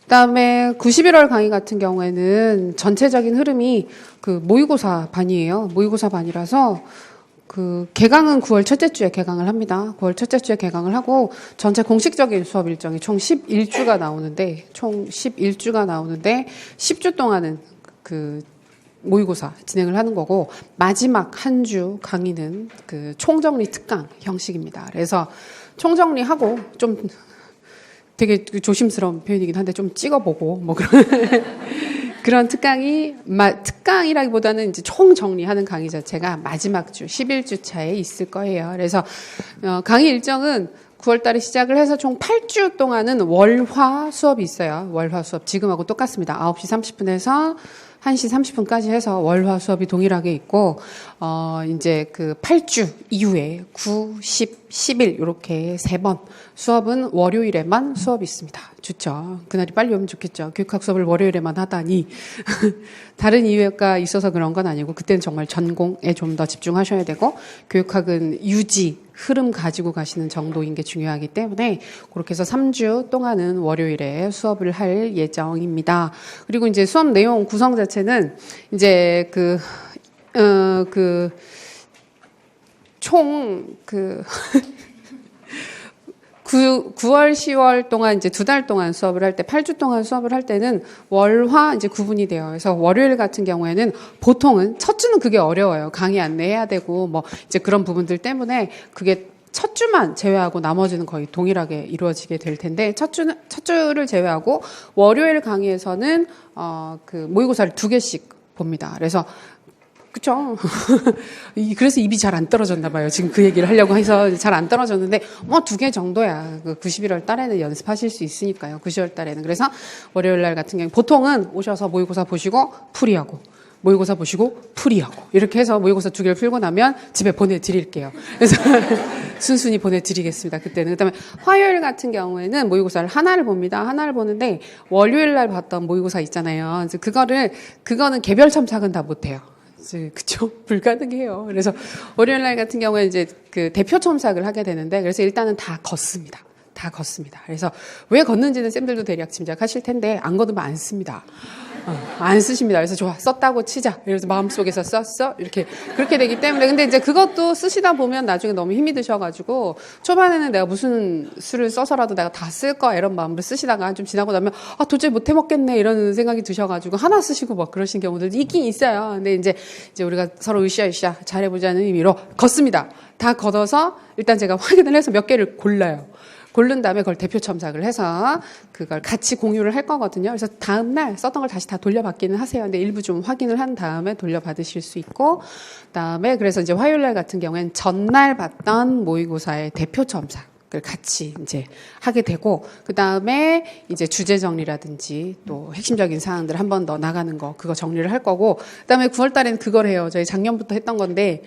그다음에 11월 강의 같은 경우에는 전체적인 흐름이 그 모의고사 반이에요. 모의고사 반이라서 그 개강은 9월 첫째 주에 개강을 합니다. 9월 첫째 주에 개강을 하고 전체 공식적인 수업 일정이 총 11주가 나오는데 10주 동안은 그 모의고사 진행을 하는 거고 마지막 한 주 강의는 그 총정리 특강 형식입니다. 그래서 총정리하고 좀 되게 조심스러운 표현이긴 한데 좀 찍어보고 뭐 그런 특강이라기보다는 이제 총 정리하는 강의 자체가 마지막 주 11주 차에 있을 거예요. 그래서 강의 일정은 9월 달에 시작을 해서 총 8주 동안은 월화 수업이 있어요. 월화 수업 지금하고 똑같습니다. 9시 30분에서 1시 30분까지 해서 월화 수업이 동일하게 있고, 이제 그 8주 이후에 9, 10, 11 이렇게 3번 수업은 월요일에만 수업이 있습니다. 좋죠. 그날이 빨리 오면 좋겠죠. 교육학 수업을 월요일에만 하다니. 다른 이유가 있어서 그런 건 아니고 그때는 정말 전공에 좀 더 집중하셔야 되고 교육학은 유지, 흐름 가지고 가시는 정도인 게 중요하기 때문에 그렇게 해서 3주 동안은 월요일에 수업을 할 예정입니다. 그리고 이제 수업 내용 구성 자체는 이제 총 9월, 10월 동안 이제 2달 동안 수업을 할 때, 8주 동안 수업을 할 때는 월화 이제 구분이 돼요. 그래서 월요일 같은 경우에는 보통은 첫 주는 그게 어려워요. 강의 안내해야 되고 뭐 이제 그런 부분들 때문에 그게 첫 주만 제외하고 나머지는 거의 동일하게 이루어지게 될 텐데 첫 주를 제외하고 월요일 강의에서는 그 모의고사를 2개씩 봅니다. 그래서 그쵸. 그래서 입이 잘 안 떨어졌나 봐요. 지금 그 얘기를 하려고 해서 잘 안 떨어졌는데, 2개 정도야. 11월 달에는 연습하실 수 있으니까요. 9월 달에는. 그래서 월요일 날 같은 경우 보통은 오셔서 모의고사 보시고 풀이하고, 모의고사 보시고 풀이하고, 이렇게 해서 모의고사 2개를 풀고 나면 집에 보내드릴게요. 그래서 순순히 보내드리겠습니다. 그때는. 그 다음에 화요일 같은 경우에는 모의고사를 하나를 봅니다. 하나를 보는데, 월요일 날 봤던 모의고사 있잖아요. 그래서 그거는 개별 첨삭은 다 못해요. 그쵸? 불가능해요. 그래서 월요일 날 같은 경우에 이제 그 대표 첨삭을 하게 되는데, 그래서 일단은 다 걷습니다. 다 걷습니다. 그래서 왜 걷는지는 쌤들도 대략 짐작하실 텐데, 안 걷으면 안 씁니다. 안 쓰십니다. 그래서 좋아, 썼다고 치자. 이래서 마음속에서 썼어? 이렇게, 그렇게 되기 때문에. 근데 이제 그것도 쓰시다 보면 나중에 너무 힘이 드셔가지고, 초반에는 내가 무슨 수를 써서라도 내가 다 쓸 거야. 이런 마음으로 쓰시다가 좀 지나고 나면, 도저히 못 해먹겠네. 이런 생각이 드셔가지고, 하나 쓰시고 막 그러신 경우들도 있긴 있어요. 근데 이제 우리가 서로 으쌰으쌰 잘해보자는 의미로 걷습니다. 다 걷어서 일단 제가 확인을 해서 몇 개를 골라요. 고른 다음에 그걸 대표 첨삭을 해서 그걸 같이 공유를 할 거거든요. 그래서 다음날 썼던 걸 다시 다 돌려받기는 하세요. 근데 일부 좀 확인을 한 다음에 돌려받으실 수 있고, 그다음에 그래서 이제 화요일날 같은 경우에는 전날 봤던 모의고사의 대표 첨삭을 같이 이제 하게 되고, 그다음에 이제 주제 정리라든지 또 핵심적인 사항들 한 번 더 나가는 거 그거 정리를 할 거고, 그다음에 9월 달에는 그걸 해요. 저희 작년부터 했던 건데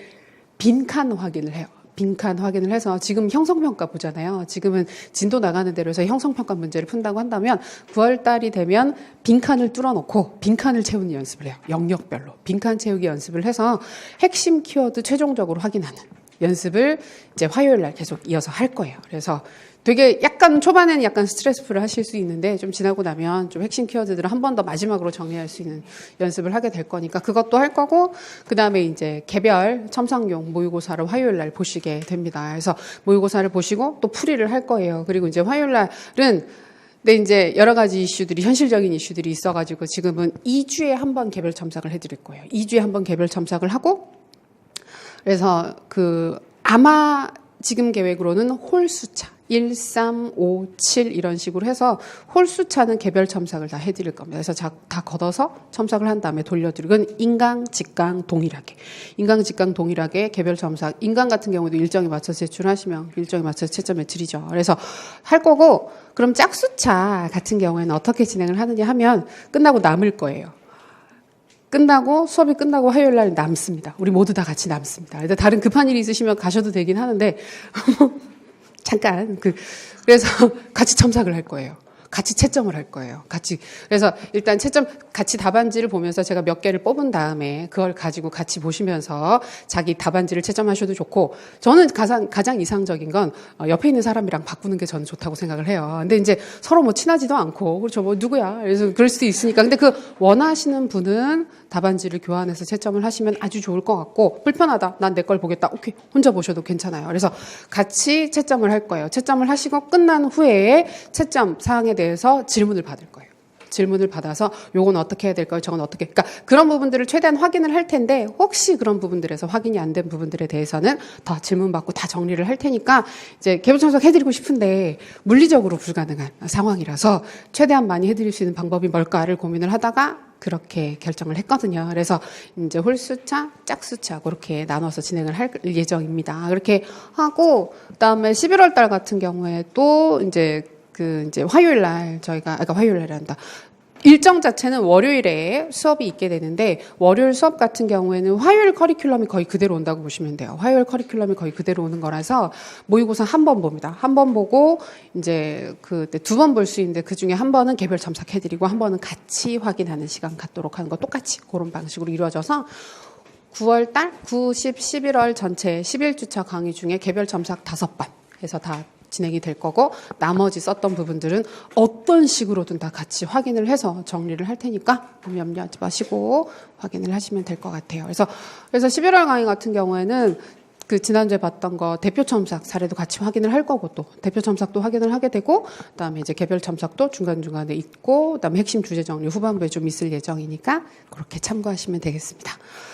빈칸 확인을 해요. 빈칸 확인을 해서 지금 형성평가 보잖아요. 지금은 진도 나가는 대로 해서 형성평가 문제를 푼다고 한다면 9월 달이 되면 빈칸을 뚫어놓고 빈칸을 채우는 연습을 해요. 영역별로. 빈칸 채우기 연습을 해서 핵심 키워드 최종적으로 확인하는 연습을 이제 화요일 날 계속 이어서 할 거예요. 그래서 되게 약간 초반에는 약간 스트레스풀을 하실 수 있는데 좀 지나고 나면 좀 핵심 키워드들을 한 번 더 마지막으로 정리할 수 있는 연습을 하게 될 거니까 그것도 할 거고, 그 다음에 이제 개별 첨삭용 모의고사를 화요일 날 보시게 됩니다. 그래서 모의고사를 보시고 또 풀이를 할 거예요. 그리고 이제 화요일 날은 근데 이제 여러 가지 이슈들이, 현실적인 이슈들이 있어가지고 지금은 2주에 한 번 개별 첨삭을 해드릴 거예요. 2주에 한 번 개별 첨삭을 하고, 그래서 아마 지금 계획으로는 홀수차 1, 3, 5, 7 이런 식으로 해서 홀수차는 개별 첨삭을 다 해드릴 겁니다. 그래서 다 걷어서 첨삭을 한 다음에 돌려드리고, 이건 인강, 직강 동일하게. 인강, 직강 동일하게 개별 첨삭. 인강 같은 경우도 일정에 맞춰서 제출하시면 일정에 맞춰서 채점을 드리죠. 그래서 할 거고, 그럼 짝수차 같은 경우에는 어떻게 진행을 하느냐 하면 끝나고 남을 거예요. 끝나고 수업이 끝나고 화요일 날 남습니다. 우리 모두 다 같이 남습니다. 다른 급한 일이 있으시면 가셔도 되긴 하는데 잠깐 그래서 같이 첨삭을 할 거예요. 같이 채점을 할 거예요. 같이. 그래서 일단 채점, 같이 답안지를 보면서 제가 몇 개를 뽑은 다음에 그걸 가지고 같이 보시면서 자기 답안지를 채점하셔도 좋고, 저는 가장 이상적인 건 옆에 있는 사람이랑 바꾸는 게 저는 좋다고 생각을 해요. 근데 이제 서로 뭐 친하지도 않고, 그렇죠. 뭐 누구야. 그래서 그럴 수도 있으니까. 근데 그 원하시는 분은 답안지를 교환해서 채점을 하시면 아주 좋을 것 같고, 불편하다. 난 내 걸 보겠다. 오케이. 혼자 보셔도 괜찮아요. 그래서 같이 채점을 할 거예요. 채점을 하시고 끝난 후에 채점 사항에 대해서 질문을 받을 거예요. 질문을 받아서 요건 어떻게 해야 될까요? 저건 어떻게. 그러니까 그런 부분들을 최대한 확인을 할 텐데, 혹시 그런 부분들에서 확인이 안 된 부분들에 대해서는 더 질문받고 다 정리를 할 테니까 이제 개별 참석 해드리고 싶은데 물리적으로 불가능한 상황이라서 최대한 많이 해드릴 수 있는 방법이 뭘까를 고민을 하다가 그렇게 결정을 했거든요. 그래서 이제 홀수차, 짝수차 그렇게 나눠서 진행을 할 예정입니다. 그렇게 하고 그다음에 11월 달 같은 경우에 또 이제 화요일 날 그러니까 화요일 날에 한다. 일정 자체는 월요일에 수업이 있게 되는데, 월요일 수업 같은 경우에는 화요일 커리큘럼이 거의 그대로 온다고 보시면 돼요. 화요일 커리큘럼이 거의 그대로 오는 거라서 모의고사 한 번 봅니다. 한 번 보고 이제 그때 두 번 볼 수 있는데 그 중에 한 번은 개별 참석해드리고 한 번은 같이 확인하는 시간 갖도록 하는 거 똑같이 그런 방식으로 이루어져서 9월 달, 9, 10, 11월 전체 11주차 강의 중에 개별 참석 5번 해서 다 진행이 될 거고, 나머지 썼던 부분들은 어떤 식으로든 다 같이 확인을 해서 정리를 할 테니까 염려하지 마시고 확인을 하시면 될 것 같아요. 그래서 11월 강의 같은 경우에는 그 지난주에 봤던 거 대표 첨삭 사례도 같이 확인을 할 거고, 또 대표 첨삭도 확인을 하게 되고, 그다음에 이제 개별 첨삭도 중간중간에 있고, 그다음에 핵심 주제 정리 후반부에 좀 있을 예정이니까 그렇게 참고하시면 되겠습니다.